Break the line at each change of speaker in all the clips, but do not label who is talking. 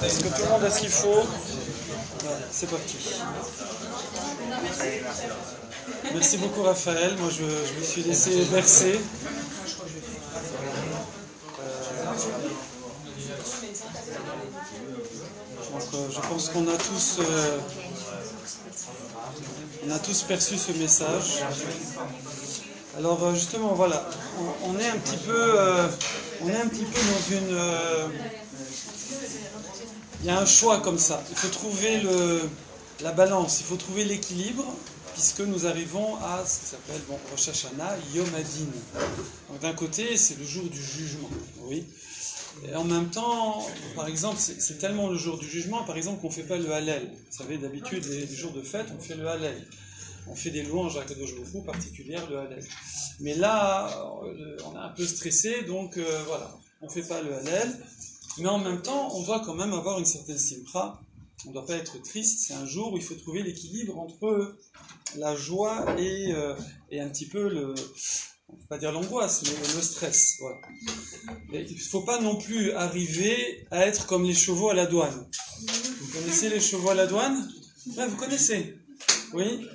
Est-ce que tout le monde a ce qu'il faut? Voilà, c'est parti. Merci beaucoup Raphaël, moi je me suis laissé bercer. Je pense qu'on a tous perçu ce message. Alors justement voilà, on est un petit peu dans une... il y a un choix comme ça. Il faut trouver la balance, il faut trouver l'équilibre, puisque nous arrivons à ce qui s'appelle Rosh Hashanah Yom Hadin. Donc d'un côté, c'est le jour du jugement, oui. Et en même temps, par exemple, c'est tellement le jour du jugement, par exemple, qu'on ne fait pas le Hallel. Vous savez, d'habitude, les jours de fête, on fait le Hallel. On fait des louanges à Kadosh Baruch Hu particulières, le Hallel. Mais là, on est un peu stressé, donc voilà, on ne fait pas le Hallel. Mais en même temps, on doit quand même avoir une certaine simcha. On ne doit pas être triste. C'est un jour où il faut trouver l'équilibre entre la joie et un petit peu on ne peut pas dire l'angoisse, mais le stress. Voilà. Mais il ne faut pas non plus arriver à être comme les chevaux à la douane. Vous connaissez les chevaux à la douane? Ouais, vous connaissez? Oui.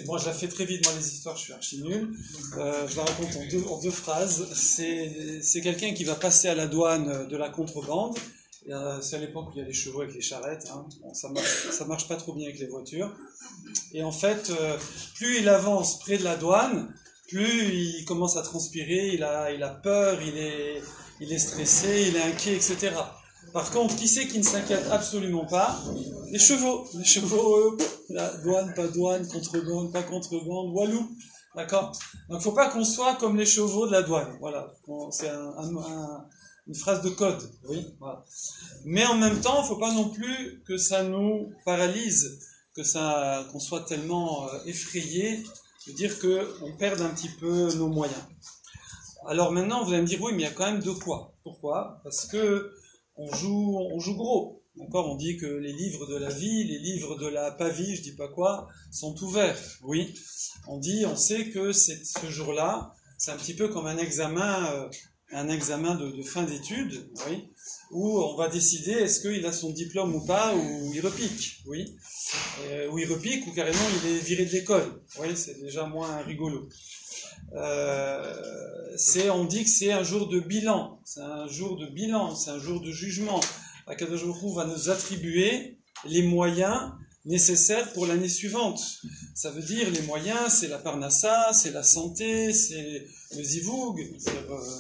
Bon, je la fais très vite, moi les histoires, je suis archi nul. Je la raconte en deux phrases. C'est quelqu'un qui va passer à la douane de la contrebande. C'est à l'époque où il y a les chevaux avec les charrettes. Hein. Bon, ça marche pas trop bien avec les voitures. Et en fait, plus il avance près de la douane, plus il commence à transpirer, il a peur, il est stressé, il est inquiet, etc. Par contre, qui c'est qui ne s'inquiète absolument pas? Les chevaux. Les chevaux, la douane, pas douane, contrebande, pas contrebande, walou. D'accord? Donc, il ne faut pas qu'on soit comme les chevaux de la douane. Voilà. C'est une phrase de code. Oui. Voilà. Mais en même temps, il ne faut pas non plus que ça nous paralyse, qu'on soit tellement effrayé de dire qu'on perde un petit peu nos moyens. Alors maintenant, vous allez me dire, oui, mais il y a quand même de quoi. Pourquoi? Parce que on joue gros. D'accord? On dit que les livres de la vie, les livres de la pas vie, je dis pas quoi, sont ouverts. Oui. On sait que ce jour-là, c'est un petit peu comme un examen de fin d'études, oui, où on va décider est-ce qu'il a son diplôme ou pas, ou il repique, oui. Ou il repique, ou carrément il est viré de l'école. Oui, c'est déjà moins rigolo. On dit que c'est un jour de bilan, c'est un jour de jugement. Akadosh Baruch Hu va nous attribuer les moyens nécessaires pour l'année suivante. Ça veut dire les moyens, c'est la parnassa, c'est la santé, c'est le zivoug,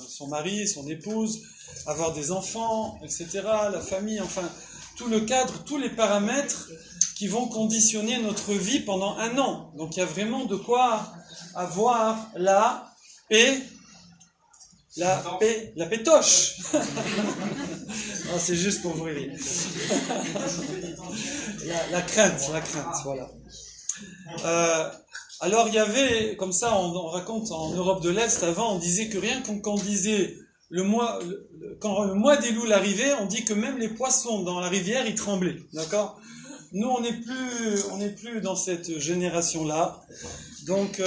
son mari, son épouse, avoir des enfants, etc., la famille, enfin, tout le cadre, tous les paramètres qui vont conditionner notre vie pendant un an. Donc il y a vraiment de quoi avoir la pétoche. Non, c'est juste pour vous rire. La crainte, voilà. Alors il y avait, comme ça on raconte en Europe de l'Est, avant on disait que rien quand on disait quand le mois d'Elul arrivait, on dit que même les poissons dans la rivière ils tremblaient, d'accord? Nous on n'est plus dans cette génération-là, donc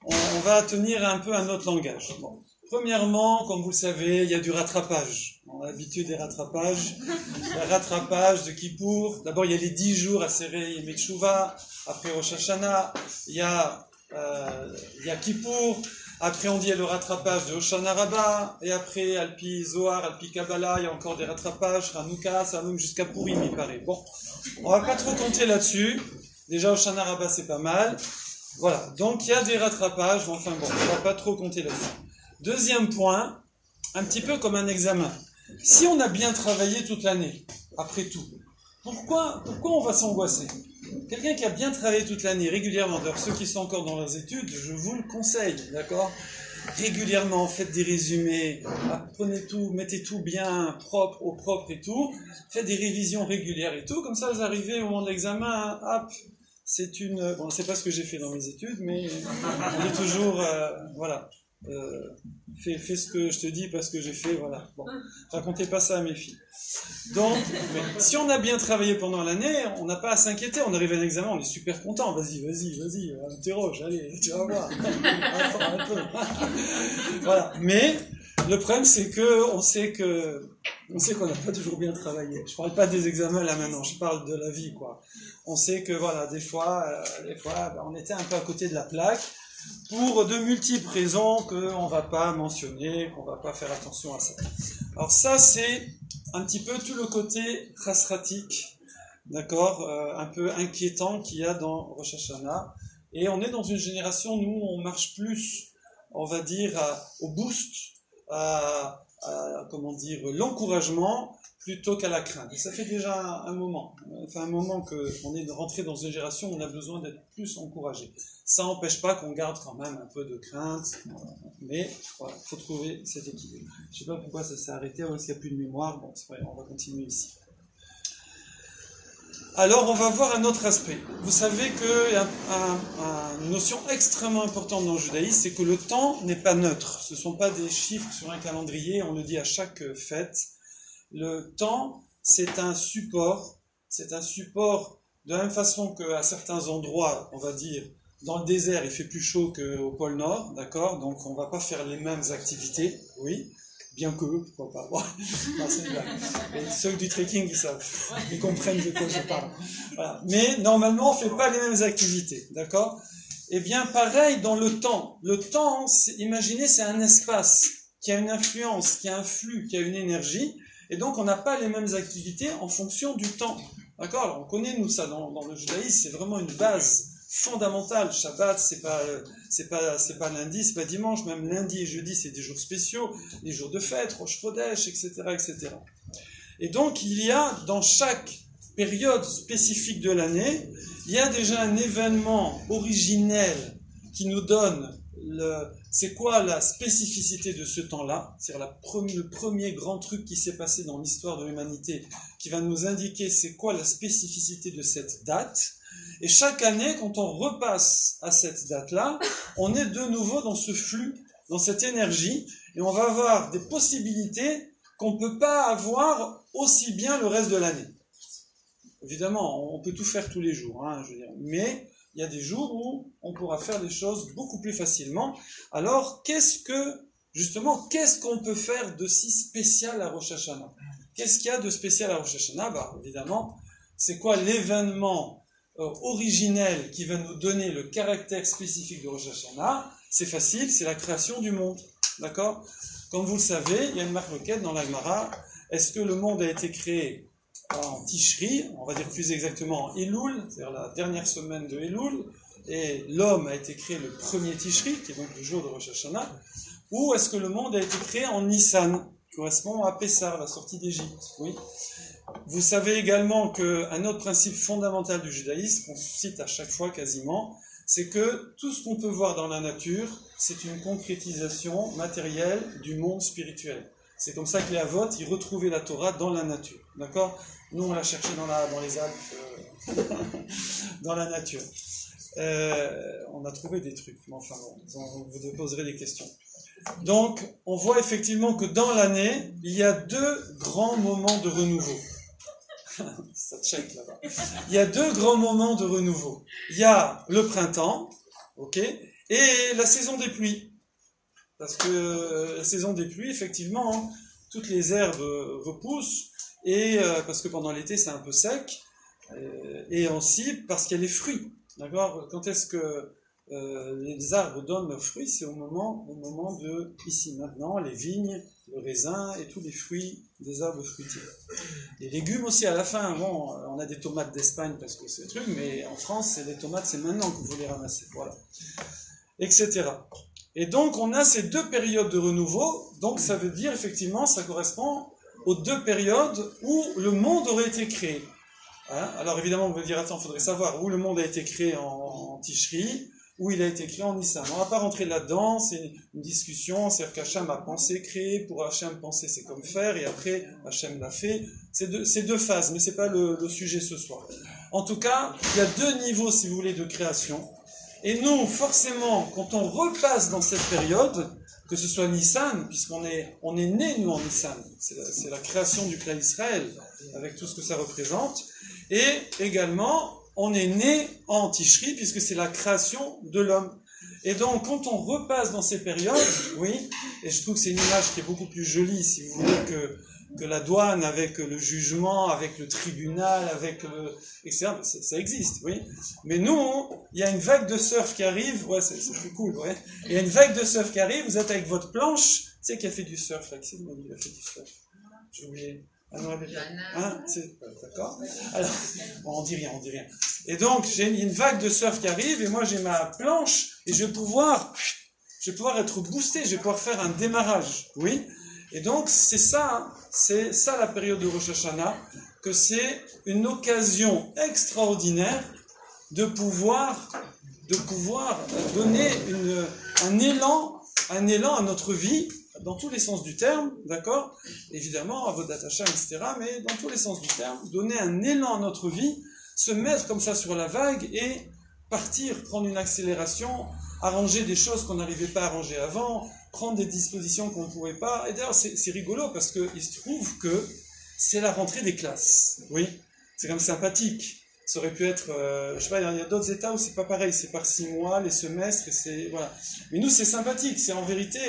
on va tenir un peu un autre langage. Bon. Premièrement, comme vous le savez, il y a du rattrapage. On a l'habitude des rattrapages. Le rattrapage de Kippour. D'abord, il y a les 10 jours à Serei et Metchouva. Après Rosh Hashanah, il y a Kippour. Après, on dit il y a le rattrapage de Hoshana Rabbah. Et après, Alpi Zohar, Alpi Kabbalah, il y a encore des rattrapages. Hanouka, ça va même jusqu'à Purim, il paraît. Bon, on va pas trop compter là-dessus. Déjà, Hoshana Rabbah, c'est pas mal. Voilà, donc il y a des rattrapages. Enfin bon, on va pas trop compter là-dessus. Deuxième point, un petit peu comme un examen. Si on a bien travaillé toute l'année, après tout, pourquoi on va s'angoisser? Quelqu'un qui a bien travaillé toute l'année, régulièrement, d'ailleurs ceux qui sont encore dans leurs études, je vous le conseille, d'accord? Régulièrement, faites des résumés, apprenez tout, mettez tout bien propre, au propre et tout, faites des révisions régulières et tout, comme ça vous arrivez au moment de l'examen, hop, c'est pas ce que j'ai fait dans mes études, mais on est toujours, voilà. fais ce que je te dis parce que j'ai fait, voilà. Bon, racontez pas ça à mes filles. Donc, mais si on a bien travaillé pendant l'année, on n'a pas à s'inquiéter. On arrive à un examen, on est super content. Vas-y, interroge, allez, tu vas voir. Attends un peu. Voilà. Mais le problème, c'est que on sait qu'on n'a pas toujours bien travaillé. Je parle pas des examens là maintenant, je parle de la vie, quoi. On sait que voilà, des fois, on était un peu à côté de la plaque pour de multiples raisons qu'on va pas mentionner, qu'on va pas faire attention à ça. Alors ça, c'est un petit peu tout le côté chasratique, d'accord, un peu inquiétant qu'il y a dans Rosh Hashanah. Et on est dans une génération, nous, on marche plus, on va dire, au boost, comment dire, l'encouragement plutôt qu'à la crainte. Et ça fait déjà un moment qu'on est rentré dans une génération où on a besoin d'être plus encouragé. Ça n'empêche pas qu'on garde quand même un peu de crainte, mais voilà, faut trouver cet équilibre. Je sais pas pourquoi ça s'est arrêté, parce qu'il n'y a plus de mémoire. Bon, c'est vrai, on va continuer ici. Alors, on va voir un autre aspect. Vous savez qu'il y a une notion extrêmement importante dans le judaïsme, c'est que le temps n'est pas neutre. Ce ne sont pas des chiffres sur un calendrier, on le dit à chaque fête. Le temps, c'est un support de la même façon qu'à certains endroits, on va dire, dans le désert, il fait plus chaud qu'au pôle Nord, d'accord? Donc, on ne va pas faire les mêmes activités, oui. Bien que, pourquoi pas. Bon, non, c'est une blague. Et ceux du trekking, ils savent. Ils comprennent de quoi je parle. Voilà. Mais normalement, on ne fait pas les mêmes activités. D'accord? Eh bien, pareil dans le temps. Le temps, imaginez, c'est un espace qui a une influence, qui a un flux, qui a une énergie. Et donc, on n'a pas les mêmes activités en fonction du temps. D'accord? Alors, on connaît, nous, ça dans le judaïsme, c'est vraiment une base fondamentale. Shabbat, c'est pas lundi, c'est pas dimanche, même lundi et jeudi, c'est des jours spéciaux, des jours de fête, Rosh Chodesh, etc., etc. Et donc, il y a, dans chaque période spécifique de l'année, il y a déjà un événement originel qui nous donne c'est quoi la spécificité de ce temps-là, c'est-à-dire le premier grand truc qui s'est passé dans l'histoire de l'humanité, qui va nous indiquer c'est quoi la spécificité de cette date. Et chaque année, quand on repasse à cette date-là, on est de nouveau dans ce flux, dans cette énergie, et on va avoir des possibilités qu'on ne peut pas avoir aussi bien le reste de l'année. Évidemment, on peut tout faire tous les jours, hein, je veux dire, mais il y a des jours où on pourra faire des choses beaucoup plus facilement. Alors, qu'est-ce qu'on peut faire de si spécial à Rosh Hashanah? Qu'est-ce qu'il y a de spécial à Rosh Hashanah? Bah, évidemment, c'est quoi l'événement originel qui va nous donner le caractère spécifique de Rosh Hashanah? C'est facile, c'est la création du monde. D'accord? Comme vous le savez, il y a une marloquette dans la Gemara. Est-ce que le monde a été créé en Tishri, on va dire plus exactement en Elul, c'est-à-dire la dernière semaine de Elul, et l'homme a été créé le premier Tishri, qui est donc le jour de Rosh Hashanah, ou est-ce que le monde a été créé en Nissan, qui correspond à Pessah, la sortie d'Égypte? Oui. Vous savez également qu'un autre principe fondamental du judaïsme, qu'on cite à chaque fois quasiment, c'est que tout ce qu'on peut voir dans la nature, c'est une concrétisation matérielle du monde spirituel. C'est comme ça que les Avot, ils retrouvaient la Torah dans la nature. D'accord? Nous, on l'a cherché dans les Alpes, dans la nature. On a trouvé des trucs, mais enfin bon, vous poserez des questions. Donc, on voit effectivement que dans l'année, il y a deux grands moments de renouveau. Ça check là-bas. Il y a deux grands moments de renouveau. Il y a le printemps, ok, et la saison des pluies. Parce que la saison des pluies, effectivement, hein, toutes les herbes repoussent, et parce que pendant l'été c'est un peu sec, et aussi parce qu'il y a les fruits. D'accord? Quand est-ce que les arbres donnent leurs fruits? C'est au moment de, ici maintenant, les vignes, le raisin et tous les fruits des arbres fruitiers. Les légumes aussi à la fin. Bon, on a des tomates d'Espagne parce que c'est le truc, mais en France, les tomates, c'est maintenant que vous les ramassez. Voilà. Etc. Et donc, on a ces deux périodes de renouveau. Donc, ça veut dire, effectivement, ça correspond aux deux périodes où le monde aurait été créé. Hein? Alors, évidemment, on va dire, attends, il faudrait savoir où le monde a été créé en Tishri, où il a été créé en Nissan. On ne va pas rentrer là-dedans, c'est une discussion, c'est-à-dire qu'Hachem a pensé créer, pour Hachem penser c'est comme faire, et après Hachem l'a fait. C'est deux phases, mais ce n'est pas le sujet ce soir. En tout cas, il y a deux niveaux, si vous voulez, de création. Et nous, forcément, quand on repasse dans cette période, que ce soit Nissan, puisqu'on est né, nous, en Nissan. C'est la création du clan Israël, avec tout ce que ça représente. Et également, on est né en Tishri, puisque c'est la création de l'homme. Et donc, quand on repasse dans ces périodes, oui, et je trouve que c'est une image qui est beaucoup plus jolie, si vous voulez, que la douane, avec le jugement, avec le tribunal, avec le... etc. Ça existe, oui. Mais nous, il y a une vague de surf qui arrive, ouais, c'est plus cool, ouais. Il y a une vague de surf qui arrive, vous êtes avec votre planche, tu sais qui a fait du surf, là, qui c'est qui a fait du surf? J'ai oublié. Ah non, hein, d'accord. Alors, bon, on dit rien. Et donc, j'ai une vague de surf qui arrive, et moi j'ai ma planche, et je vais pouvoir être boosté, je vais pouvoir faire un démarrage, oui. Et donc, c'est ça la période de Rosh Hashanah, que c'est une occasion extraordinaire de pouvoir donner un élan à notre vie, dans tous les sens du terme, d'accord? Évidemment, à Avodat Hashem, etc., mais dans tous les sens du terme, donner un élan à notre vie, se mettre comme ça sur la vague et partir, prendre une accélération, arranger des choses qu'on n'arrivait pas à arranger avant, prendre des dispositions qu'on ne pouvait pas. Et d'ailleurs, c'est rigolo parce qu'il se trouve que c'est la rentrée des classes. Oui, c'est quand même sympathique. Ça aurait pu être, je sais pas, il y a d'autres États où c'est pas pareil, c'est par 6 mois, les semestres, et c'est, voilà. Mais nous, c'est sympathique, c'est en vérité,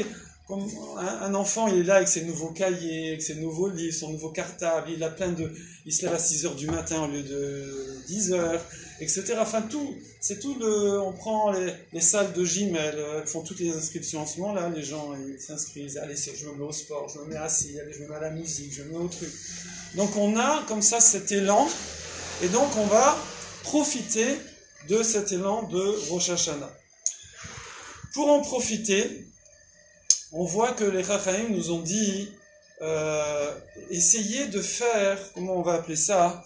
comme un enfant, il est là avec ses nouveaux cahiers, avec ses nouveaux livres, son nouveau cartable, il se lève à 6h du matin au lieu de 10h, etc. Enfin, on prend les salles de gym, elles font toutes les inscriptions en ce moment, là, les gens, ils s'inscrivent, allez, je me mets au sport, je me mets assis, allez, je me mets à la musique, je me mets au truc. Donc, on a, comme ça, cet élan, et donc, on va profiter de cet élan de Rosh Hashanah. Pour en profiter, on voit que les Chachamim nous ont dit essayez de faire, comment on va appeler ça,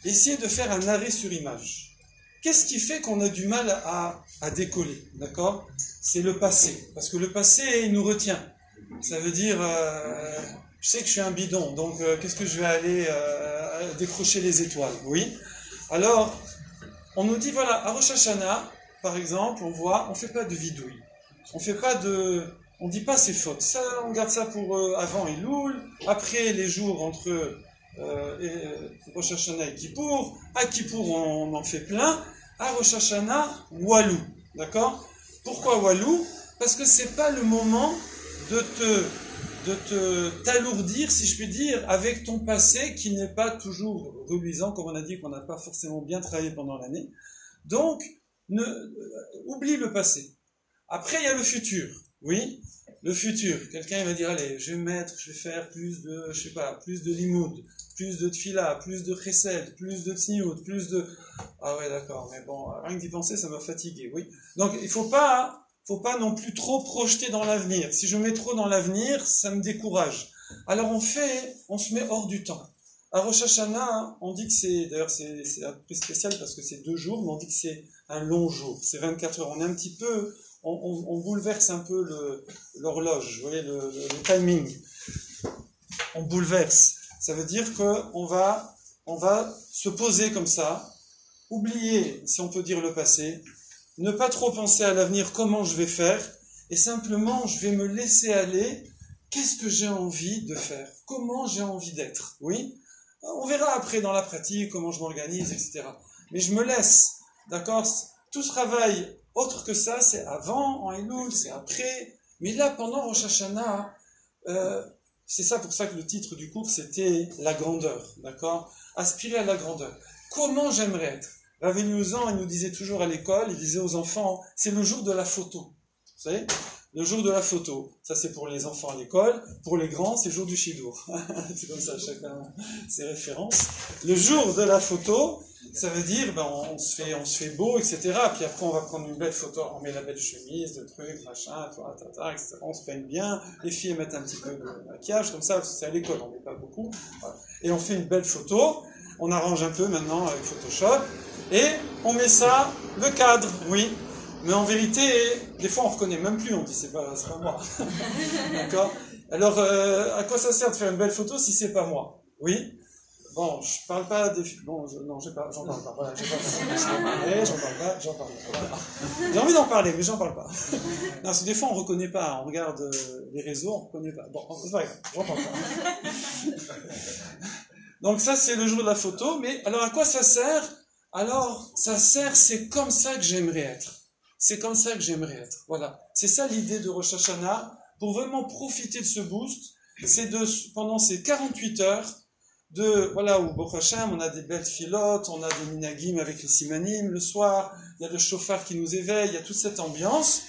essayez de faire un arrêt sur image. Qu'est-ce qui fait qu'on a du mal à décoller, d'accord? C'est le passé, parce que le passé, il nous retient. Ça veut dire, je sais que je suis un bidon, donc qu'est-ce que je vais aller décrocher les étoiles, oui? Alors, on nous dit, voilà, à Rosh Hashanah, par exemple, on fait pas de vidouille, on dit pas c'est faute, ça, on garde ça pour avant Elul, après les jours entre Rosh Hashanah et Kippour, à Kippour on en fait plein, à Rosh Hashanah, Walou, d'accord? Pourquoi Walou? Parce que c'est pas le moment de t'alourdir, si je puis dire, avec ton passé qui n'est pas toujours reluisant, comme on a dit qu'on n'a pas forcément bien travaillé pendant l'année. Donc, oublie le passé. Après, il y a le futur. Oui, le futur. Quelqu'un va dire, allez, je vais faire plus de limoud, plus de tfila, plus de chesed, plus de tsniout, plus de... Ah ouais, d'accord, mais bon, rien que d'y penser, ça m'a fatigué, oui. Donc, il faut pas non plus trop projeter dans l'avenir. Si je mets trop dans l'avenir, ça me décourage. Alors on se met hors du temps. À Rosh Hashanah, on dit que d'ailleurs c'est un peu spécial parce que c'est 2 jours, mais on dit que c'est un long jour, c'est 24 heures. On est un petit peu, on bouleverse un peu l'horloge, vous voyez, le timing. On bouleverse. Ça veut dire qu'on va se poser comme ça, oublier, si on peut dire, le passé, ne pas trop penser à l'avenir, comment je vais faire, et simplement, je vais me laisser aller, qu'est-ce que j'ai envie de faire, comment j'ai envie d'être, oui? On verra après dans la pratique, comment je m'organise, etc. Mais je me laisse, d'accord? Tout ce travail, autre que ça, c'est avant, en Elul, c'est après, mais là, pendant Rosh Hashanah, c'est ça pour ça que le titre du cours, c'était la grandeur, d'accord? Aspirer à la grandeur. Comment j'aimerais être? Rav Eliuzan, il nous disait toujours à l'école, il disait aux enfants, c'est le jour de la photo. Vous savez, le jour de la photo. Ça, c'est pour les enfants à l'école. Pour les grands, c'est le jour du chidour. C'est comme ça, chacun ses références. Le jour de la photo, ça veut dire, on se fait beau, etc. Puis après, on va prendre une belle photo, on met la belle chemise, le truc, machin, etc. On se peigne bien. Les filles mettent un petit peu de maquillage, comme ça, parce que c'est à l'école, on ne met pas beaucoup. Voilà. Et on fait une belle photo. On arrange un peu maintenant avec Photoshop. Et on met ça, le cadre, oui. Mais en vérité, des fois on ne reconnaît même plus, on dit c'est pas moi. D'accord? Alors, à quoi ça sert de faire une belle photo si c'est pas moi? Oui? bon, je parle pas des... Bon, non, j'en parle pas. Voilà, j'en parle pas. Voilà. J'ai envie d'en parler, mais j'en parle pas. Non, parce que des fois, on reconnaît pas. On regarde les réseaux, on reconnaît pas. Bon, c'est pas grave, j'en parle pas. Donc ça, c'est le jour de la photo. Mais alors, à quoi ça sert? Alors, ça sert, c'est comme ça que j'aimerais être. C'est comme ça que j'aimerais être. Voilà. C'est ça l'idée de Rosh Hashanah. Pour vraiment profiter de ce boost, c'est pendant ces 48 heures, voilà, où Baruch Hashem, on a des belles filotes, on a des minagim avec les simanim le soir, il y a le chauffard qui nous éveille, il y a toute cette ambiance.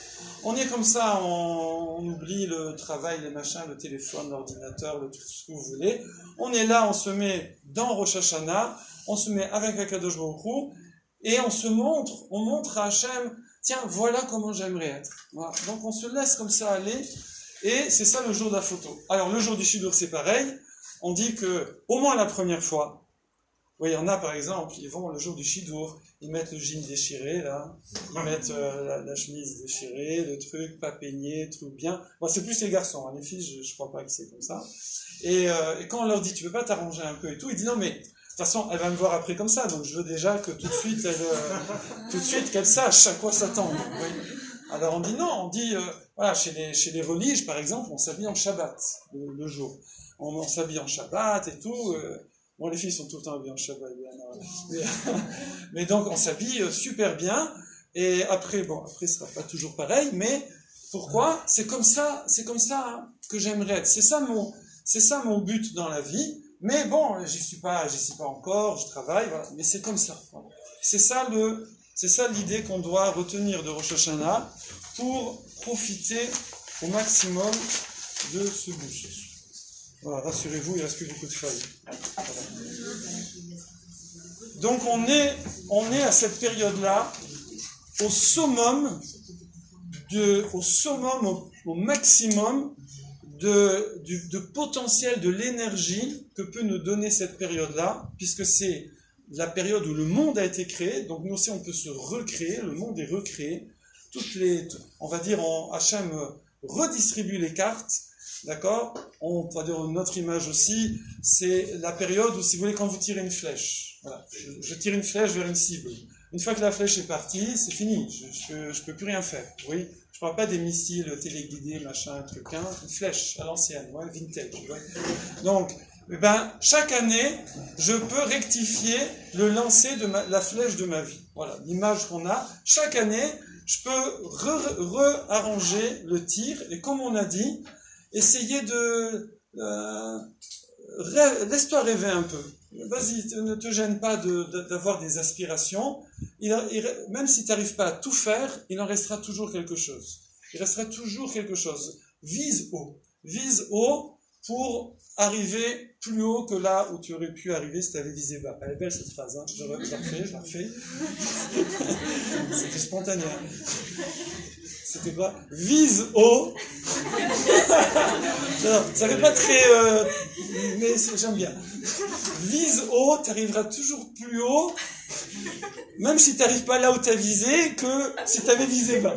On est comme ça, on oublie le travail, les machins, le téléphone, l'ordinateur, tout ce que vous voulez. On est là, on se met dans Rosh Hashanah, on se met avec Akadosh Baruch Hu, et on montre à Hashem, tiens, voilà comment j'aimerais être. Voilà. Donc on se laisse comme ça aller, et c'est ça le jour de la photo. Alors le jour du Shidur, c'est pareil. On dit que, au moins la première fois, oui, il y en a par exemple, ils vont le jour du Shidur, ils mettent le jean déchiré, là, ils mettent la chemise déchirée, le truc pas peigné, truc bien. Bon, c'est plus les garçons, hein, les filles, je crois pas que c'est comme ça. Et quand on leur dit, tu veux pas t'arranger un peu et tout, ils disent, non mais, de toute façon, elle va me voir après comme ça, donc je veux déjà que tout de suite, qu'elle sache à quoi s'attendre. Oui. Alors on dit non, on dit, voilà, chez les religes, par exemple, on s'habille en Shabbat, le jour. On s'habille en Shabbat et tout. Bon, les filles sont tout le temps habillées en Shabbat. Mais donc, on s'habille super bien. Et après, ce sera pas toujours pareil. Mais pourquoi? C'est comme ça que j'aimerais être. C'est ça mon but dans la vie. Mais bon, j'y suis pas encore. Je travaille. Voilà. Mais c'est comme ça. Voilà. C'est ça l'idée qu'on doit retenir de Rosh Hashanah pour profiter au maximum de ce boost. Voilà, rassurez-vous, il reste plus beaucoup de feuilles. Voilà. Donc on est à cette période-là au summum, au maximum de potentiel de l'énergie que peut nous donner cette période-là, puisque c'est la période où le monde a été créé. Donc nous aussi on peut se recréer, le monde est recréé. On va dire, Hachem redistribue les cartes. D'accord? On va dire notre image aussi, c'est la période où, si vous voulez, quand vous tirez une flèche, voilà, je tire une flèche vers une cible. Une fois que la flèche est partie, c'est fini, je peux plus rien faire. Oui, je parle pas des missiles téléguidés, machin, truc, hein, une flèche à l'ancienne, ouais, vintage. Ouais. Donc, chaque année, je peux rectifier le lancer de la flèche de ma vie. Voilà, l'image qu'on a. Chaque année, je peux réarranger le tir, et comme on a dit, essayez laisse-toi rêver un peu. Vas-y, ne te gêne pas d'avoir des aspirations. Même si tu n'arrives pas à tout faire, il en restera toujours quelque chose. Il restera toujours quelque chose. Vise haut. Vise haut pour arriver plus haut que là où tu aurais pu arriver si tu avais visé bas. Elle est belle cette phrase, hein. Je la refais. C'était spontané. C'était quoi? Vise haut. Non, ça fait pas très... mais j'aime bien. Vise haut, tu arriveras toujours plus haut, même si tu n'arrives pas là où tu as visé, que si tu avais visé bas.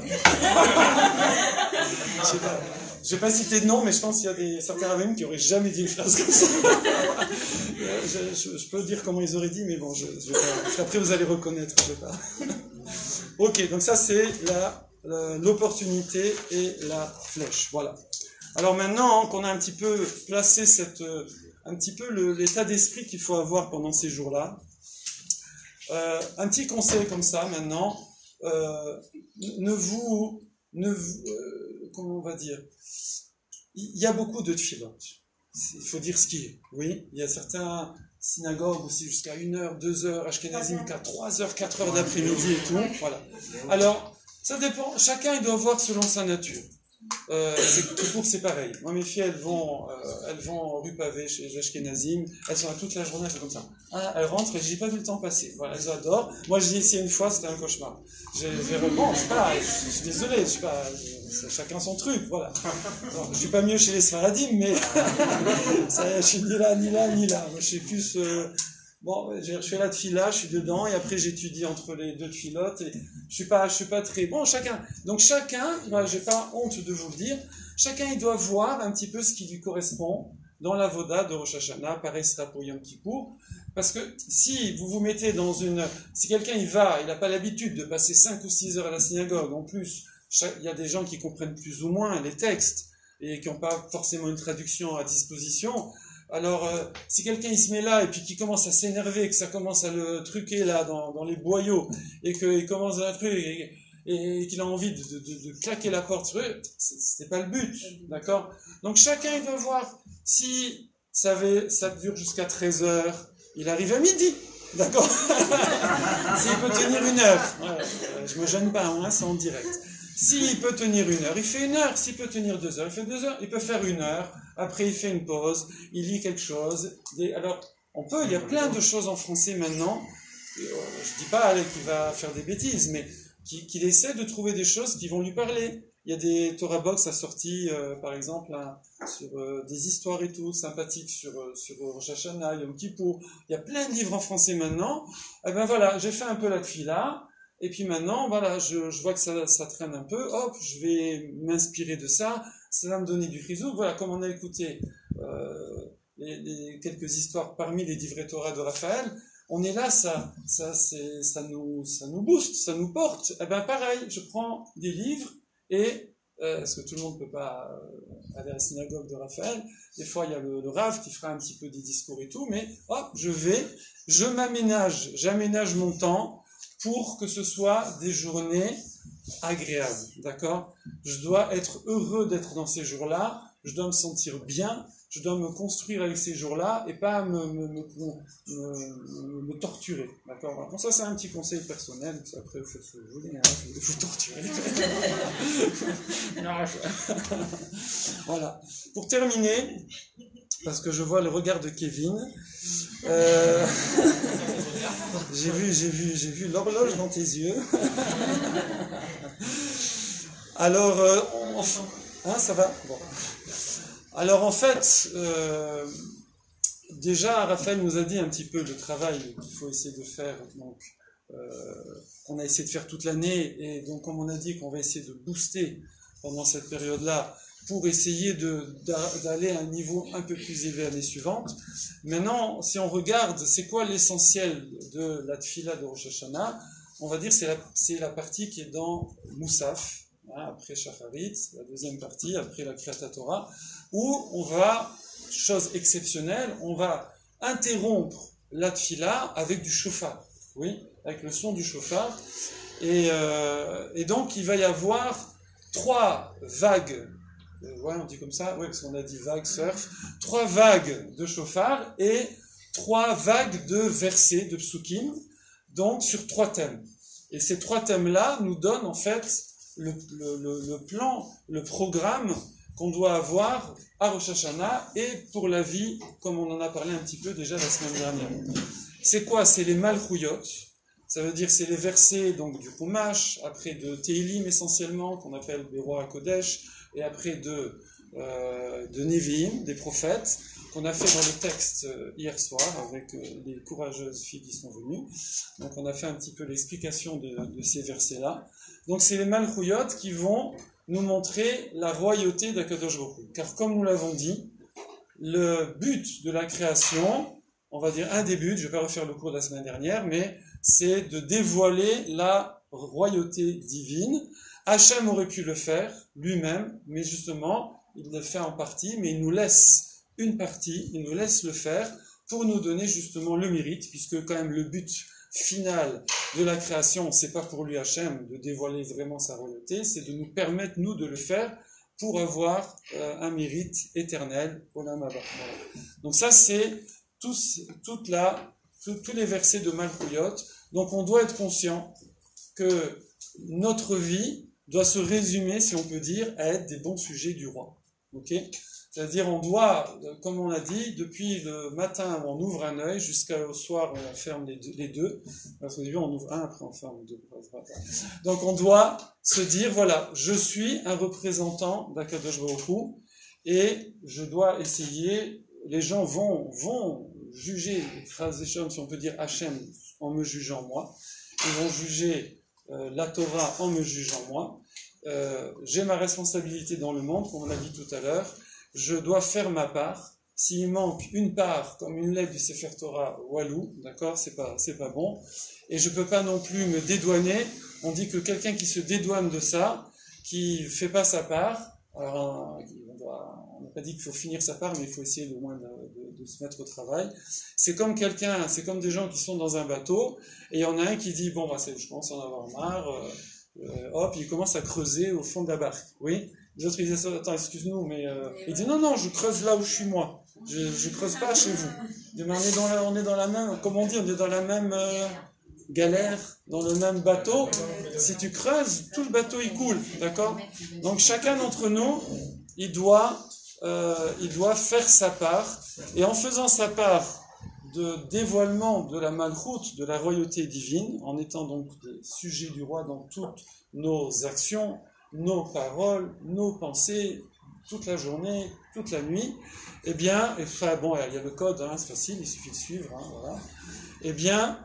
Je vais pas citer de nom, mais je pense qu'il y a certains rabbins qui n'auraient jamais dit une phrase comme ça. Je peux dire comment ils auraient dit, mais bon, après vous allez reconnaître. Je vais pas. Ok, donc ça c'est l'opportunité et la flèche. Voilà. Alors maintenant qu'on a un petit peu placé l'état d'esprit qu'il faut avoir pendant ces jours-là, un petit conseil comme ça maintenant, comment on va dire, il y a beaucoup de tfilotes. Il faut dire ce qui est. Oui, il y a certains synagogues aussi jusqu'à 1h, 2h, Ashkenazim qu'à 3h, 4h d'après-midi et tout. Voilà. Alors, ça dépend. Chacun, il doit voir selon sa nature. C'est pareil. Moi, mes filles, elles vont rue Pavée chez les Ashkenazim. Elles sont là toute la journée, elles font comme ça. Elles rentrent et j'ai pas vu le temps passer. Voilà, elles adorent. Moi, j'y ai essayé une fois, c'était un cauchemar. Je suis désolé, je sais pas. Chacun son truc, voilà. Alors, je suis pas mieux chez les Sfaradim, mais je suis ni là. Moi, je suis plus. Je fais la tfila, je suis dedans, et après j'étudie entre les deux tfilotes, et je suis pas très bon. Chacun, j'ai pas honte de vous le dire, chacun il doit voir un petit peu ce qui lui correspond dans la voda de Rosh Hashanah. Pareil sera pour Yom Kippour. Parce que si vous vous mettez dans si quelqu'un il n'a pas l'habitude de passer 5 ou 6 heures à la synagogue, en plus, il y a des gens qui comprennent plus ou moins les textes et qui n'ont pas forcément une traduction à disposition. Alors, si quelqu'un il se met là et puis qu'il commence à s'énerver, que ça commence à le truquer là dans les boyaux et qu'il commence à truquer et qu'il a envie de claquer la porte sur eux, c'est pas le but, d'accord? Donc chacun il doit voir si ça dure jusqu'à 13 heures. Il arrive à midi, d'accord? S'il peut tenir 1 heure, ouais, je me gêne pas, hein, c'est en direct. S'il peut tenir 1 heure, il fait 1 heure. S'il peut tenir 2 heures, il fait 2 heures. Il peut faire 1 heure. Après, il fait une pause. Il lit quelque chose. Alors, il y a plein de choses en français maintenant. Je dis pas qu'il va faire des bêtises, mais qu'il essaie de trouver des choses qui vont lui parler. Il y a des Torah Box assortis, par exemple, sur des histoires et tout, sympathiques sur Rosh Hashanah, Yom Kippour. Il y a plein de livres en français maintenant. Eh ben voilà, j'ai fait un peu la tfila, et puis maintenant, voilà, je vois que ça traîne un peu, hop, je vais m'inspirer de ça, ça va me donner du chizouk. Voilà, comme on a écouté les quelques histoires parmi les divrei Torah de Raphaël, on est là, ça nous booste, ça nous porte. Eh ben pareil, je prends des livres, et parce que tout le monde ne peut pas aller à la synagogue de Raphaël, des fois il y a le Rav qui fera un petit peu des discours et tout, mais hop, j'aménage mon temps pour que ce soit des journées agréables, d'accord? Je dois être heureux d'être dans ces jours-là, je dois me sentir bien, je dois me construire avec ces jours-là et pas me torturer, d'accord? Bon, ça c'est un petit conseil personnel, après vous faites ce que vous voulez, hein, vous torturez. Voilà. Pour terminer, parce que je vois le regard de Kevin, j'ai vu l'horloge dans tes yeux. Alors, hein, ça va? Bon. Alors en fait, déjà Raphaël nous a dit un petit peu le travail qu'il faut essayer de faire, donc qu'on a essayé de faire toute l'année, et donc comme on a dit qu'on va essayer de booster pendant cette période-là pour essayer d'aller à un niveau un peu plus élevé l'année suivante. Maintenant, si on regarde, c'est quoi l'essentiel de la tfila de Rosh Hashanah? On va dire c'est la partie qui est dans Moussaf, après Shacharit, la deuxième partie, après la Kriyat Torah, où on va, chose exceptionnelle, on va interrompre la tfila avec du shofar, oui, avec le son du shofar, et donc il va y avoir 3 vagues, ouais, on dit comme ça, oui, parce qu'on a dit vague, surf, 3 vagues de shofar et 3 vagues de versets, de psukim, donc sur 3 thèmes. Et ces 3 thèmes-là nous donnent en fait le plan, le programme qu'on doit avoir à Rosh Hashanah et pour la vie, comme on en a parlé un petit peu déjà la semaine dernière. C'est quoi? C'est les Malchuyot. Ça veut dire c'est les versets donc du Chumash, après de Teilim essentiellement, qu'on appelle des rois à Kodesh, et après de Nevi'im, des prophètes, qu'on a fait dans le texte hier soir avec les courageuses filles qui sont venues. Donc on a fait un petit peu l'explication de ces versets-là. Donc c'est les Malchuyot qui vont nous montrer la royauté d'Akadosh Baruch Hu. Car comme nous l'avons dit, le but de la création, on va dire un des buts, je ne vais pas refaire le cours de la semaine dernière, mais c'est de dévoiler la royauté divine. Hachem aurait pu le faire lui-même, mais justement, il le fait en partie, mais il nous laisse une partie, il nous laisse le faire pour nous donner justement le mérite, puisque quand même le but final de la création, c'est pas pour lui Hachem de dévoiler vraiment sa royauté, c'est de nous permettre, nous, de le faire pour avoir un mérite éternel au Olam Haba. Voilà. Donc ça, c'est tous les versets de Malchuyot. Donc on doit être conscient que notre vie doit se résumer, si on peut dire, à être des bons sujets du roi. Okay? C'est-à-dire, on doit, comme on l'a dit, depuis le matin où on ouvre un œil jusqu'au soir où on ferme les deux, parce qu'au début on ouvre un, après on ferme les deux. Donc on doit se dire, voilà, je suis un représentant d'Akadosh Baruch Hu, et je dois essayer, les gens vont juger, si on peut dire Hachem, en me jugeant moi, ils vont juger la Torah en me jugeant moi, j'ai ma responsabilité dans le monde, comme on l'a dit tout à l'heure, je dois faire ma part, s'il manque une part, comme une lettre du Sefer Torah Walou, d'accord, c'est pas bon. Et je peux pas non plus me dédouaner. On dit que quelqu'un qui se dédouane de ça, qui fait pas sa part, alors on n'a pas dit qu'il faut finir sa part, mais il faut essayer au moins de se mettre au travail. C'est comme des gens qui sont dans un bateau, et il y en a un qui dit, bon, bah, je commence à en avoir marre, hop, il commence à creuser au fond de la barque, oui. Les autres, ils disent, attends, excuse-nous, mais il dit, non, je creuse là où je suis moi. Je creuse pas chez vous. Mais on est dans la même, comme on dit, on est dans la même galère, dans le même bateau. Si tu creuses, tout le bateau il coule, d'accord? Donc chacun d'entre nous, il doit faire sa part, et en faisant sa part de dévoilement de la malchoute, de la royauté divine, en étant donc des sujets du roi dans toutes nos actions, nos paroles, nos pensées, toute la journée, toute la nuit, eh bien, bon, il y a le code, hein, c'est facile, il suffit de suivre, hein, voilà. Eh bien,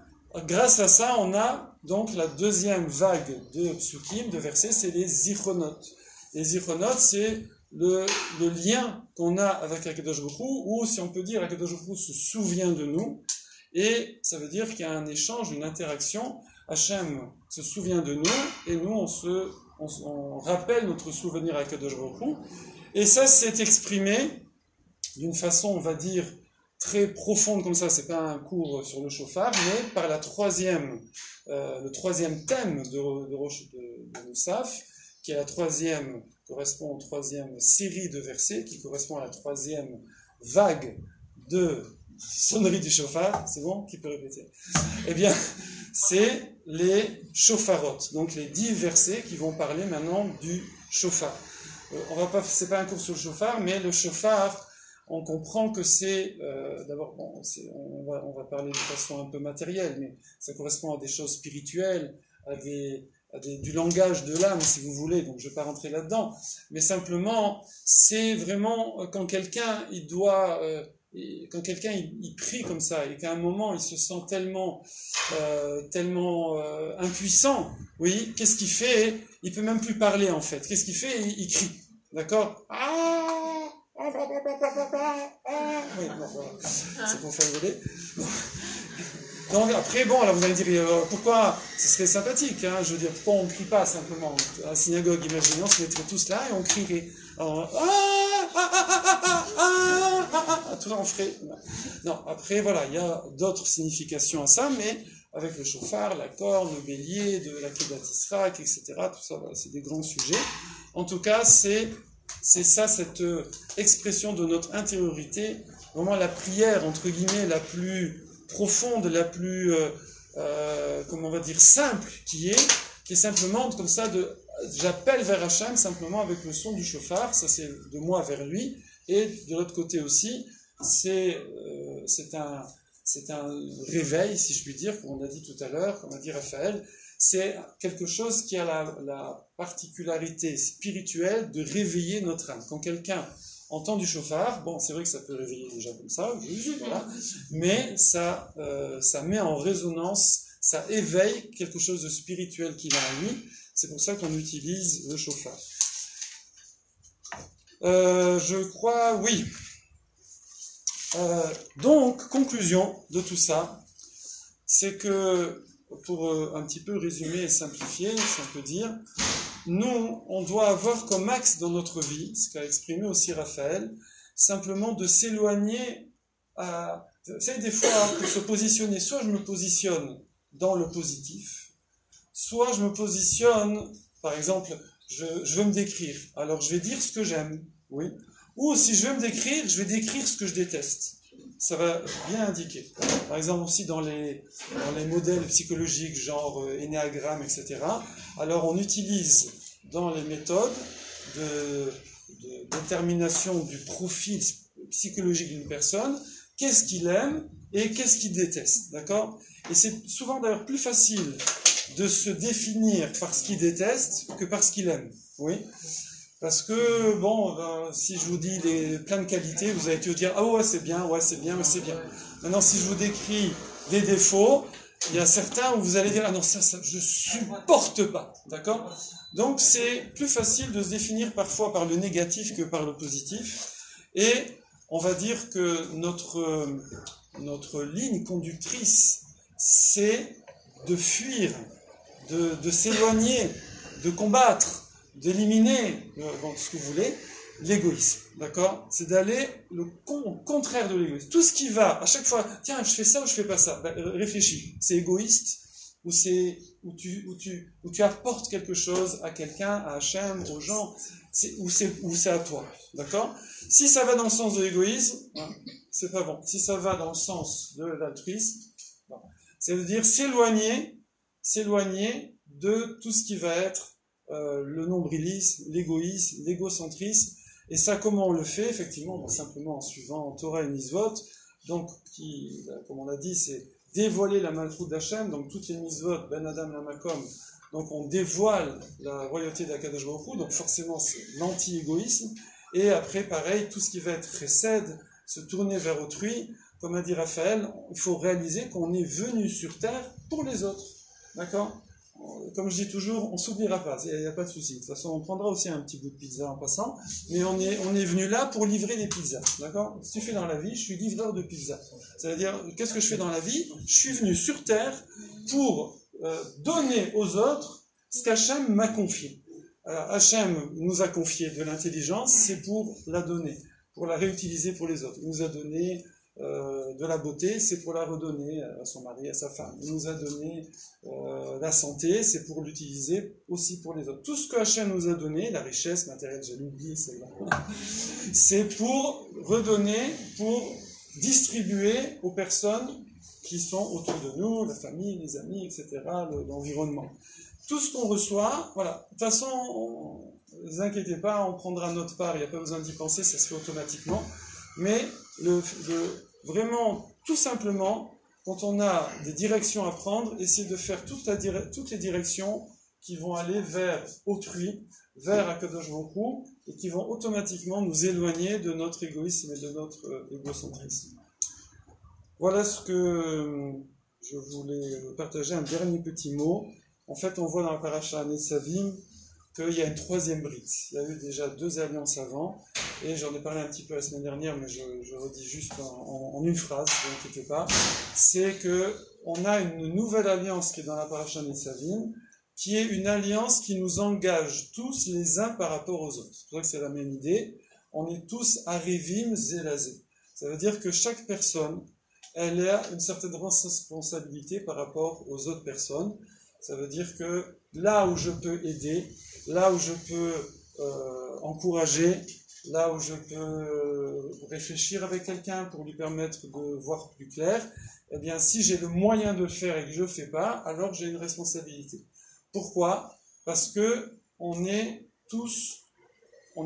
grâce à ça, on a donc la deuxième vague de psukim, de versets, c'est les zichronotes. Les zichronotes, c'est le lien qu'on a avec Akadosh Baruch Hu, ou si on peut dire, Akadosh Baruch Hu se souvient de nous, et ça veut dire qu'il y a un échange, une interaction. Hachem se souvient de nous, et nous, on rappelle notre souvenir à Akadosh Baruch Hu. Et ça s'est exprimé d'une façon, on va dire, très profonde comme ça. C'est pas un cours sur le shofar, mais par le troisième thème de Moussaf, qui est correspond aux troisième série de versets, qui correspond à la troisième vague de sonnerie du shofar. C'est bon? Qui peut répéter? Eh bien, c'est les shofarot, donc les 10 versets qui vont parler maintenant du shofar. C'est pas un cours sur le shofar, mais le shofar, on comprend que c'est, d'abord, bon, on va parler de façon un peu matérielle, mais ça correspond à des choses spirituelles, du langage de l'âme, si vous voulez, donc je ne vais pas rentrer là-dedans, mais simplement, c'est vraiment quand quelqu'un, il prie comme ça, et qu'à un moment, il se sent tellement impuissant, oui, qu'est-ce qu'il fait? Il peut même plus parler, en fait. Qu'est-ce qu'il fait? Il crie, d'accord? Oui, non, voilà. C'est pour faire rigoler. Donc après, bon, là vous allez dire, pourquoi ce serait sympathique, hein, je veux dire, pourquoi on ne crie pas simplement? À la synagogue, imaginons, on se mettrait tous là et on crierait. Tout ça on ferait. Non, après, voilà, il y a d'autres significations à ça, mais avec le shofar, la corne, le bélier, de la Kedat Israk, etc., tout ça, voilà, c'est des grands sujets. En tout cas, c'est ça, cette expression de notre intériorité, vraiment la prière, entre guillemets, la plus profonde, la plus, comment on va dire, simple qui est simplement comme ça, j'appelle vers Hachem simplement avec le son du shofar, ça c'est de moi vers lui, et de l'autre côté aussi, c'est un réveil, si je puis dire, comme on a dit tout à l'heure, comme a dit Raphaël, c'est quelque chose qui a la particularité spirituelle de réveiller notre âme. Quand quelqu'un entend du shofar, bon, c'est vrai que ça peut réveiller déjà comme ça, juste, voilà, mais ça met en résonance, ça éveille quelque chose de spirituel qu'il a en lui. C'est pour ça qu'on utilise le shofar. Je crois, oui. Donc, conclusion de tout ça, c'est que, pour un petit peu résumer et simplifier, si on peut dire, nous, on doit avoir comme axe dans notre vie, ce qu'a exprimé aussi Raphaël, simplement de s'éloigner vous savez, des fois, pour se positionner, soit je me positionne dans le positif, soit je me positionne, par exemple, je veux me décrire, alors je vais dire ce que j'aime, oui, ou si je veux me décrire, je vais décrire ce que je déteste. Ça va bien indiquer. Par exemple aussi dans les modèles psychologiques, genre énéagramme, etc. Alors on utilise dans les méthodes de détermination du profil psychologique d'une personne, qu'est-ce qu'il aime et qu'est-ce qu'il déteste, d'accord? Et c'est souvent d'ailleurs plus facile de se définir par ce qu'il déteste que par ce qu'il aime, oui. Parce que, bon, si je vous dis plein de qualités, vous allez toujours dire « Ah ouais, c'est bien, ouais, c'est bien, ouais, c'est bien ». Maintenant, si je vous décris des défauts, il y a certains où vous allez dire « Ah non, ça je supporte pas ». D'accord? Donc, c'est plus facile de se définir parfois par le négatif que par le positif. Et on va dire que notre ligne conductrice, c'est de fuir, de s'éloigner, de combattre, d'éliminer, bon, ce que vous voulez, l'égoïsme, d'accord? C'est d'aller au contraire de l'égoïsme. Tout ce qui va, à chaque fois, tiens, je fais ça ou je fais pas ça, ben, réfléchis, c'est égoïste ou tu apportes quelque chose à quelqu'un, à Hachem, aux gens, ou c'est à toi, d'accord? Si ça va dans le sens de l'égoïsme, c'est pas bon. Si ça va dans le sens de l'altruisme, bon. C'est-à-dire s'éloigner de tout ce qui va être le nombrilisme, l'égoïsme, l'égocentrisme. Et ça, comment on le fait? Effectivement, simplement en suivant Torah et Mitzvot, donc qui, comme on l'a dit, c'est dévoiler la malchoute d'Hachem, donc toutes les Mitzvot, Ben Adam Lamakom, donc on dévoile la royauté d'Akadosh Baruch Hu, donc forcément c'est l'anti-égoïsme. Et après, pareil, tout ce qui va être chesed, se tourner vers autrui, comme a dit Raphaël, il faut réaliser qu'on est venu sur terre pour les autres, d'accord? Comme je dis toujours, on s'oubliera pas, il n'y a pas de souci. De toute façon, on prendra aussi un petit bout de pizza en passant, mais on est venu là pour livrer des pizzas, d'accord? Ce que tu fais dans la vie, je suis livreur de pizza. C'est-à-dire, qu'est-ce que je fais dans la vie? Je suis venu sur terre pour donner aux autres ce qu'Hachem m'a confié. Alors, Hachem nous a confié de l'intelligence, c'est pour la donner, pour la réutiliser pour les autres. Il nous a donné de la beauté, c'est pour la redonner à son mari, à sa femme. Il nous a donné la santé, c'est pour l'utiliser aussi pour les autres. Tout ce que Hachem nous a donné, la richesse matérielle, j'ai oublié celle-là, c'est pour redonner, pour distribuer aux personnes qui sont autour de nous, la famille, les amis, etc., l'environnement. Tout ce qu'on reçoit, voilà. De toute façon, ne vous inquiétez pas, on prendra notre part, il n'y a pas besoin d'y penser, ça se fait automatiquement. Mais vraiment, tout simplement, quand on a des directions à prendre, essayer de faire toutes les directions qui vont aller vers autrui, vers Akadosh Baruch Hu, et qui vont automatiquement nous éloigner de notre égoïsme et de notre égocentrisme. Voilà ce que je voulais partager, un dernier petit mot. En fait, on voit dans la paracha Netzavim qu'il y a une troisième brite. Il y a eu déjà 2 alliances avant, et j'en ai parlé un petit peu la semaine dernière, mais je redis juste en une phrase, ne vous inquiétez pas. C'est qu'on a une nouvelle alliance qui est dans la paracha Netzavim, qui est une alliance qui nous engage tous les uns par rapport aux autres. C'est pour ça que c'est la même idée. On est tous Arivim Zelazé. Ça veut dire que chaque personne, elle a une certaine responsabilité par rapport aux autres personnes. Ça veut dire que là où je peux aider, là où je peux encourager, là où je peux réfléchir avec quelqu'un pour lui permettre de voir plus clair, eh bien, si j'ai le moyen de le faire et que je ne le fais pas, alors j'ai une responsabilité. Pourquoi? Parce que on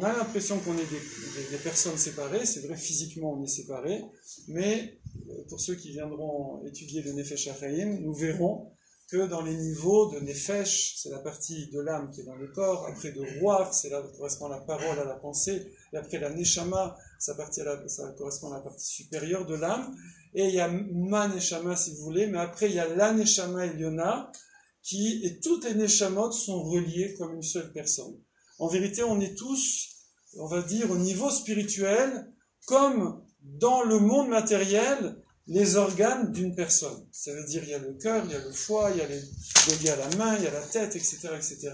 a l'impression qu'on est des personnes séparées, c'est vrai, physiquement on est séparés, mais pour ceux qui viendront étudier le Nefesh HaChaim, nous verrons que dans les niveaux de Nefesh, c'est la partie de l'âme qui est dans le corps, après de Ruach, c'est là que correspond la parole à la pensée, et après la Neshama, ça correspond à la partie supérieure de l'âme, et il y a Ma Neshama si vous voulez, mais après il y a la Neshama Eliona, et toutes les Neshamot sont reliées comme une seule personne. En vérité, on est tous, on va dire, au niveau spirituel, comme dans le monde matériel, les organes d'une personne. Ça veut dire, il y a le cœur, il y a le foie, il y a les dédiés à la main, il y a la tête, etc., etc.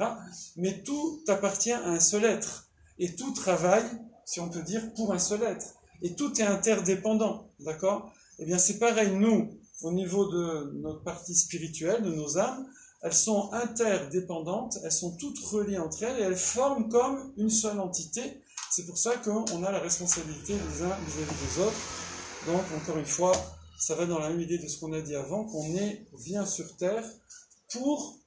Mais tout appartient à un seul être. Et tout travaille, si on peut dire, pour un seul être. Et tout est interdépendant. D'accord? Eh bien, c'est pareil, nous, au niveau de notre partie spirituelle, de nos âmes, elles sont interdépendantes, elles sont toutes reliées entre elles et elles forment comme une seule entité. C'est pour ça qu'on a la responsabilité les uns vis-à-vis des autres. Donc, encore une fois, ça va dans la même idée de ce qu'on a dit avant, qu'on vient sur Terre pour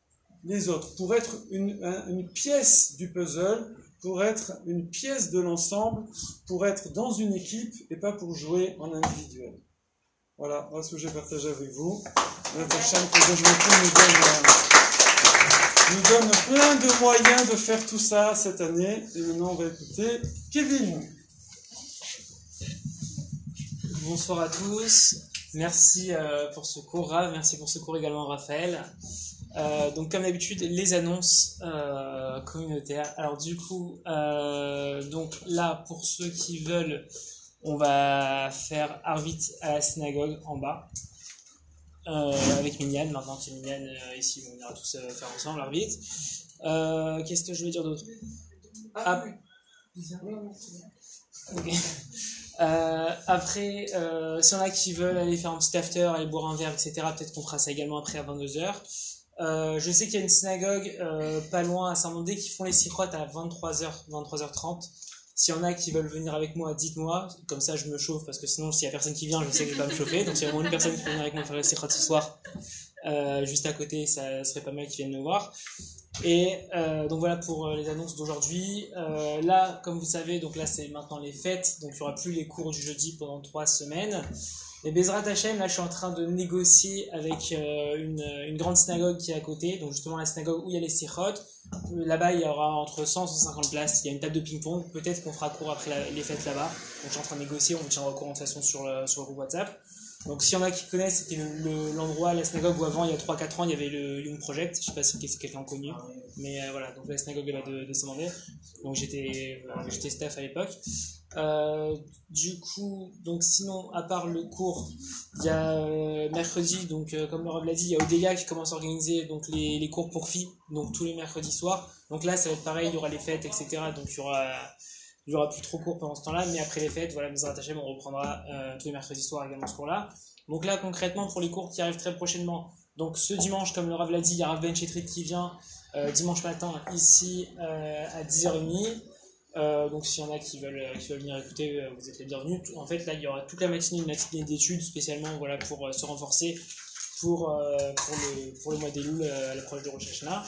les autres, pour être une pièce du puzzle, pour être une pièce de l'ensemble, pour être dans une équipe et pas pour jouer en individuel. Voilà ce que j'ai partagé avec vous. Notre Hachem nous donne plein de moyens de faire tout ça cette année. Et maintenant, on va écouter Kevin.
Bonsoir à tous. Merci pour ce cours, Rav. Merci pour ce cours également, Raphaël. Donc, comme d'habitude, les annonces communautaires. Alors, du coup, donc là, pour ceux qui veulent on va faire Arvit à la synagogue en bas. Avec Miniane, maintenant qu'il y a Miniane ici, on ira tous faire ensemble Arvit. Qu'est-ce que je veux dire d'autre? Okay. Après, s'il y en a qui veulent aller faire un petit after, aller boire un verre, etc., peut-être qu'on fera ça également après à 22h. Je sais qu'il y a une synagogue pas loin à Saint-Mandé qui font les sikhot à 23h, 23h30. S'il y en a qui veulent venir avec moi, dites-moi, comme ça je me chauffe, parce que sinon s'il y a personne qui vient, je sais que je vais pas me chauffer. Donc s'il y a au moins une personne qui peut venir avec moi faire les sikhot ce soir, juste à côté, ça serait pas mal qu'ils viennent me voir. Et donc voilà pour les annonces d'aujourd'hui. Là, comme vous savez, donc là c'est maintenant les fêtes, donc il n'y aura plus les cours du jeudi pendant 3 semaines. Et Bezrat Hashem, là je suis en train de négocier avec une grande synagogue qui est à côté, donc justement la synagogue où il y a les sikhot. Là-bas il y aura entre 100 et 150 places, il y a une table de ping-pong, peut-être qu'on fera cours après les fêtes là-bas. Donc je suis en train de négocier, on vous tiendra au courant de toute façon sur le groupe WhatsApp. Donc s'il y en a qui connaissent, c'était l'endroit, la synagogue où avant, il y a 3-4 ans, il y avait le Young Project, je sais pas si c'est quelqu'un connu, mais voilà, donc la synagogue là-bas de Saint-Mandé. Donc j'étais staff à l'époque. Du coup, donc sinon, à part le cours, il y a mercredi, donc comme Laura l'a dit, il y a Odélia qui commence à organiser donc les cours pour filles, donc tous les mercredis soirs. Donc là, ça va être pareil, il y aura les fêtes, etc. Donc il y aura plus trop cours pendant ce temps-là, mais après les fêtes, voilà, Bezrat Hashem, on reprendra tous les mercredis soirs également ce cours-là. Donc là, concrètement, pour les cours qui arrivent très prochainement, donc ce dimanche, comme le Rav l'a dit, il y a Rav Ben Chetrit qui vient dimanche matin ici à 10h30. Donc s'il y en a qui veulent venir écouter, vous êtes les bienvenus. En fait, là, il y aura toute la matinée, une matinée d'études spécialement voilà, pour se renforcer pour le mois d'Elul à l'approche de Rosh Hashanah.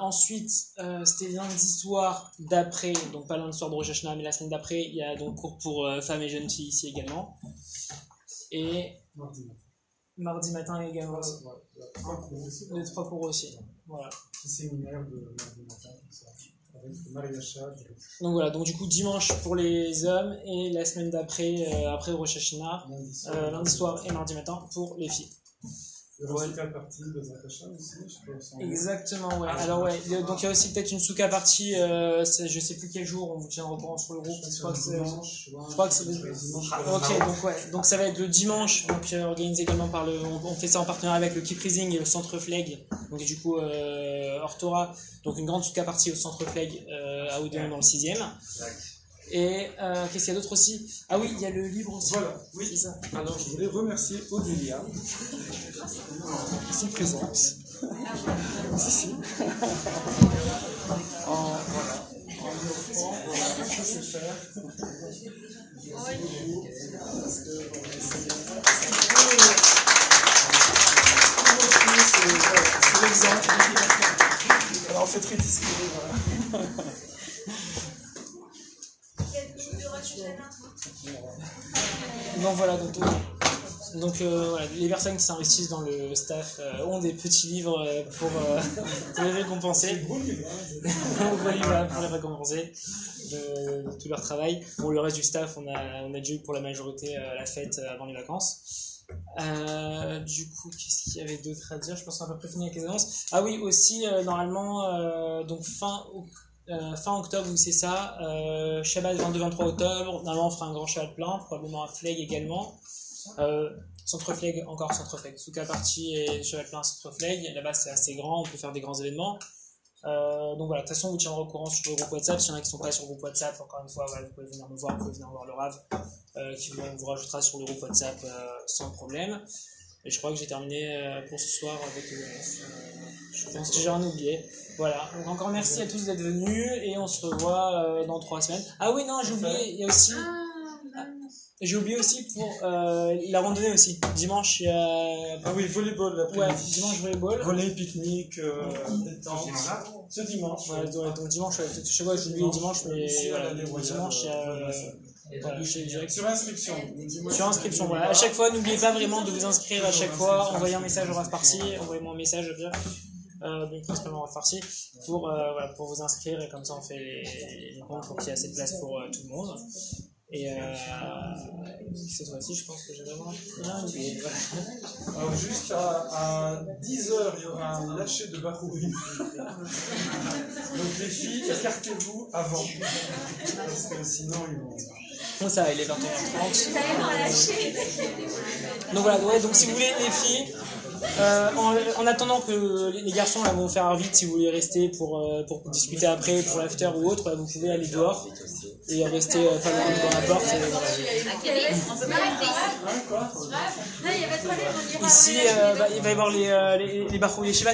Ensuite, c'était lundi soir d'après, donc pas lundi soir de Rosh Hashanah, mais la semaine d'après, il y a donc cours pour femmes et jeunes filles ici également. Et mardi matin également. Les 3 cours aussi. Voilà.
Séminaire de mardi matin, ça, avec Maria Chad.
Donc voilà, donc du coup dimanche pour les hommes et la semaine d'après, après Rosh Hashanah, lundi soir et mardi matin pour les filles.
Il y aura aussi la partie de Zakasha aussi, je pense.
Exactement, ouais. Alors ouais, donc il y a aussi peut-être une souka partie, je sais plus quel jour, on vous tiendra au courant sur le groupe. Je crois que c'est ok, donc ouais, donc ça va être le dimanche, donc organisé également par on fait ça en partenariat avec le Keep Rising et le Centre Fleg, donc du coup Ortora, donc une grande souka partie au Centre Fleg à Odéon dans le 6e. Et qu'est-ce qu'il y a d'autre aussi? Ah oui, il y a le livre aussi.
Voilà, oui.
C'est ça.
Alors je voulais remercier Odélia.
Son présence. Si, si. Voilà. Je sais faire. C'est l'exemple. Alors on fait très discret. Voilà.
Donc voilà, donc voilà, les personnes qui s'investissent dans le staff ont des petits livres pour les récompenser. Gros livres pour les récompenser de tout leur travail. Pour le reste du staff, on a déjà eu pour la majorité la fête avant les vacances. Du coup, qu'est-ce qu'il y avait d'autre à dire? Je pense qu'on a à peu près fini avec les annonces. Ah oui, aussi, normalement, donc fin octobre, c'est ça, Shabbat 22-23 octobre, normalement on fera un grand Shabbat plein, probablement un Fleg également, Centre Fleg, encore Centre Fleg, Souka partie et Shabbat plein Centre Fleg, là-bas c'est assez grand, on peut faire des grands événements, donc voilà, de toute façon on vous tiendra au courant sur le groupe WhatsApp, s'il y en a qui ne sont pas sur le groupe WhatsApp, encore une fois, voilà, vous pouvez venir me voir, vous pouvez venir voir le Rav, qui vous rajoutera sur le groupe WhatsApp sans problème. Et je crois que j'ai terminé pour ce soir avec les annonces. Je pense que j'ai rien oublié. Voilà. Donc encore merci à tous d'être venus et on se revoit dans 3 semaines. Ah oui, non, j'ai oublié, il y a aussi... J'ai oublié aussi pour la randonnée aussi. Dimanche, il y a...
Ah oui, volleyball l'après-midi.
Ouais, dimanche volleyball.
Volley, pique-nique, détente. Ce dimanche.
Ouais, donc dimanche, je sais pas, j'ai oublié dimanche, mais voilà, dimanche, il y a... Voilà,
sur inscription.
Sur inscription, voilà. À chaque fois, n'oubliez pas vraiment de vous inscrire à chaque fois. Envoyez un message au Rav Parsi, envoyez-moi un message, principalement au Rav Parsi, pour vous inscrire et comme ça on fait les comptes pour qu'il y ait assez de place pour tout le monde. Et cette fois-ci, je pense que j'ai vraiment rien oublié. Voilà.
Alors, juste à 10h, il y aura un lâcher de Bahouri. Donc, les filles, écartez-vous avant. Parce que sinon, ils vont.
Bon, ça, il est 21h30. Donc voilà, ouais, donc si vous voulez, les filles, en attendant que les garçons là, vont faire vite, si vous voulez rester pour discuter après, pour l'after ou autre, vous pouvez aller dehors et rester pas loin devant la porte.
On peut pas rester ici.
Ici, il va y avoir les barreaux, les chevaux.